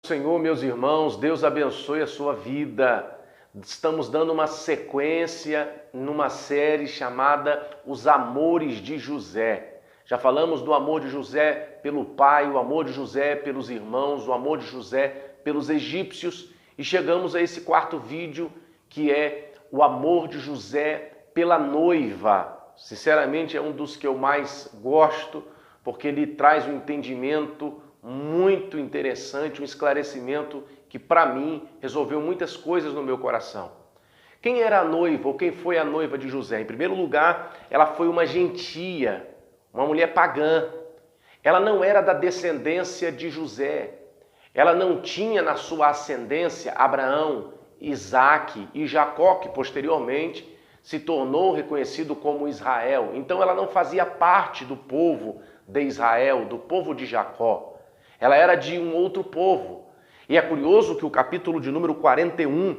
Senhor, meus irmãos, Deus abençoe a sua vida. Estamos dando uma sequência numa série chamada Os Amores de José. Já falamos do amor de José pelo pai, o amor de José pelos irmãos, o amor de José pelos egípcios e chegamos a esse quarto vídeo que é o amor de José pela noiva. Sinceramente é um dos que eu mais gosto porque ele traz um entendimento muito interessante, um esclarecimento que para mim resolveu muitas coisas no meu coração. Quem era a noiva ou quem foi a noiva de José? Em primeiro lugar, ela foi uma gentia, uma mulher pagã. Ela não era da descendência de José. Ela não tinha na sua ascendência Abraão, Isaque e Jacó, que posteriormente se tornou reconhecido como Israel. Então ela não fazia parte do povo de Israel, do povo de Jacó. Ela era de um outro povo. E é curioso que o capítulo de número 41,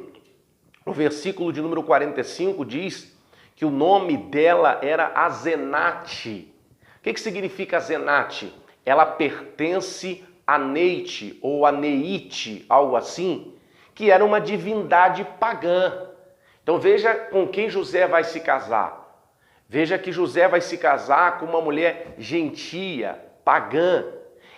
o versículo de número 45 diz que o nome dela era Azenate. O que significa Azenate? Ela pertence a Neite ou a Neite, algo assim, que era uma divindade pagã. Então veja com quem José vai se casar. Veja que José vai se casar com uma mulher gentia, pagã.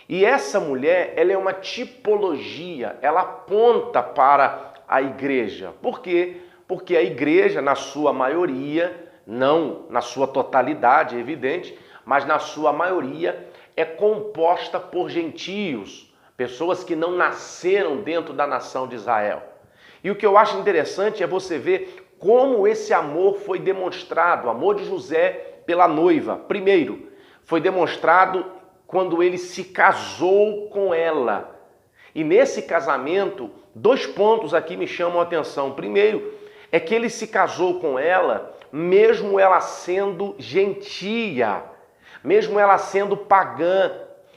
E essa mulher, ela é uma tipologia, ela aponta para a igreja. Por quê? Porque a igreja, na sua maioria, não na sua totalidade, é evidente, mas na sua maioria é composta por gentios, pessoas que não nasceram dentro da nação de Israel. E o que eu acho interessante é você ver como esse amor foi demonstrado, o amor de José pela noiva. Primeiro, foi demonstrado quando ele se casou com ela. E nesse casamento, dois pontos aqui me chamam a atenção. Primeiro, é que ele se casou com ela, mesmo ela sendo gentia, mesmo ela sendo pagã,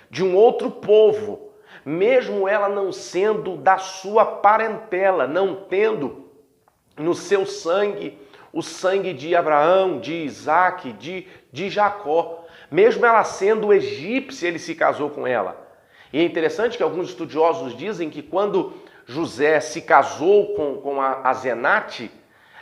de um outro povo, mesmo ela não sendo da sua parentela, não tendo no seu sangue o sangue de Abraão, de Isaque, de Jacó. Mesmo ela sendo egípcia, ele se casou com ela. E é interessante que alguns estudiosos dizem que quando José se casou com a Azenate,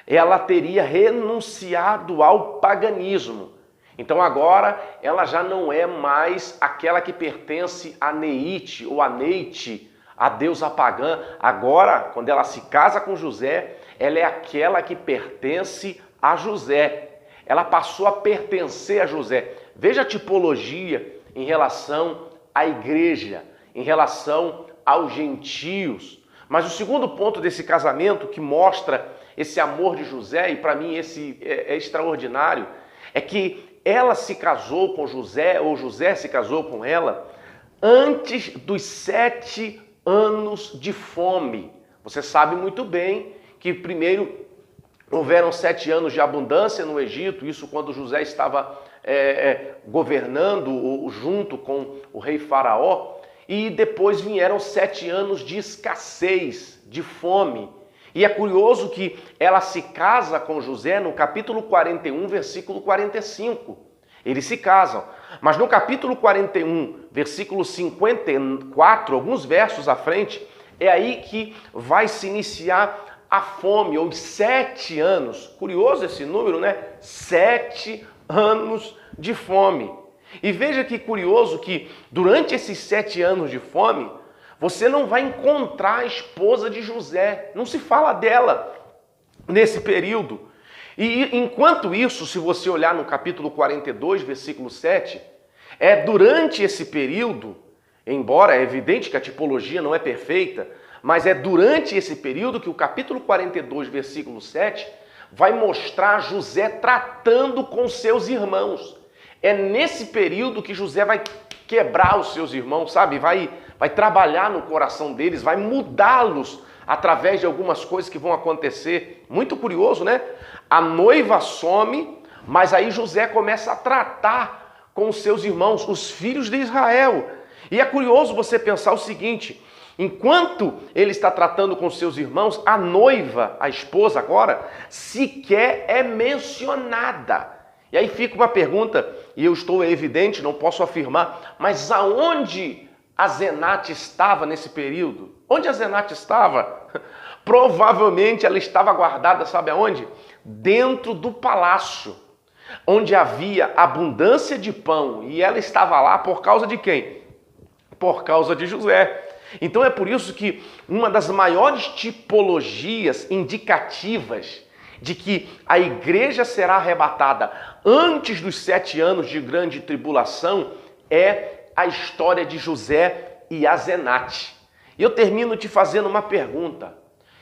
ela teria renunciado ao paganismo. Então agora ela já não é mais aquela que pertence a Neite ou a Neite, a deusa pagã. Agora, quando ela se casa com José, ela é aquela que pertence a José. Ela passou a pertencer a José. Veja a tipologia em relação à igreja, em relação aos gentios. Mas o segundo ponto desse casamento que mostra esse amor de José, e para mim esse é extraordinário, é que ela se casou com José, ou José se casou com ela, antes dos 7 anos de fome. Você sabe muito bem que primeiro houveram 7 anos de abundância no Egito, isso quando José estava governando junto com o rei Faraó, e depois vieram 7 anos de escassez, de fome. E é curioso que ela se casa com José no capítulo 41, versículo 45. Eles se casam. Mas no capítulo 41, versículo 54, alguns versos à frente, é aí que vai se iniciar a fome, ou 7 anos. Curioso esse número, né? 7 anos de fome. E veja que curioso que durante esses 7 anos de fome, você não vai encontrar a esposa de José. Não se fala dela nesse período. E enquanto isso, se você olhar no capítulo 42, versículo 7, é durante esse período, embora é evidente que a tipologia não é perfeita, mas é durante esse período que o capítulo 42, versículo 7, vai mostrar José tratando com seus irmãos. É nesse período que José vai quebrar os seus irmãos, sabe? Vai trabalhar no coração deles, vai mudá-los através de algumas coisas que vão acontecer. Muito curioso, né? A noiva some, mas aí José começa a tratar com os seus irmãos, os filhos de Israel. E é curioso você pensar o seguinte: enquanto ele está tratando com seus irmãos, a noiva, a esposa agora, sequer é mencionada. E aí fica uma pergunta, e eu estou evidente, não posso afirmar, mas aonde Azenate estava nesse período? Onde Azenate estava? Provavelmente ela estava guardada, sabe aonde? Dentro do palácio, onde havia abundância de pão. E ela estava lá por causa de quem? Por causa de José. Então é por isso que uma das maiores tipologias indicativas de que a igreja será arrebatada antes dos 7 anos de grande tribulação é a história de José e Azenate. E eu termino te fazendo uma pergunta.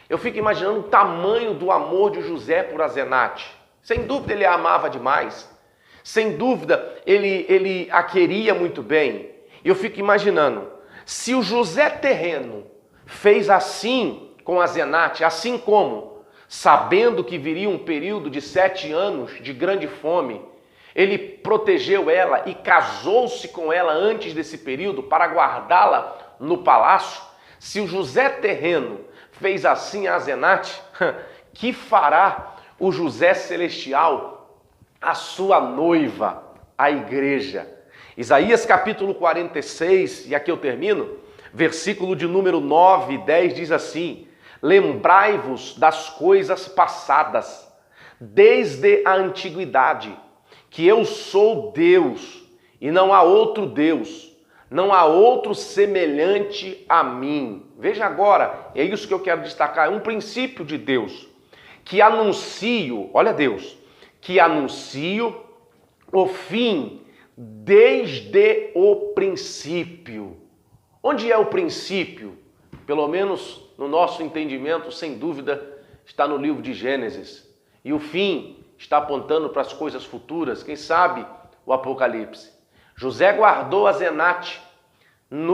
Eu fico imaginando o tamanho do amor de José por Azenate. Sem dúvida ele a amava demais. Sem dúvida ele a queria muito bem. E eu fico imaginando, se o José terreno fez assim com Azenate, assim como, sabendo que viria um período de 7 anos de grande fome, ele protegeu ela e casou-se com ela antes desse período para guardá-la no palácio. Se o José terreno fez assim a Azenate, que fará o José celestial, a sua noiva, a igreja? Isaías capítulo 46, e aqui eu termino, versículo de número 9 e 10 diz assim: lembrai-vos das coisas passadas, desde a antiguidade, que eu sou Deus e não há outro Deus, não há outro semelhante a mim. Veja agora, é isso que eu quero destacar, é um princípio de Deus, que anuncio, olha Deus, que anuncio o fim desde o princípio. Onde é o princípio? Pelo menos no nosso entendimento, sem dúvida, está no livro de Gênesis. E o fim está apontando para as coisas futuras, quem sabe o Apocalipse. José guardou Azenate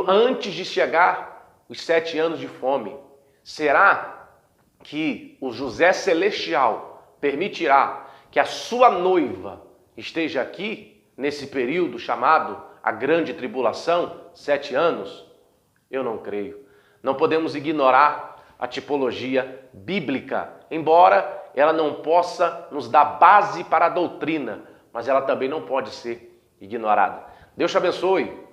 antes de chegar os 7 anos de fome. Será que o José celestial permitirá que a sua noiva esteja aqui nesse período chamado a grande tribulação, 7 anos? Eu não creio. Não podemos ignorar a tipologia bíblica, embora ela não possa nos dar base para a doutrina, mas ela também não pode ser ignorada. Deus te abençoe.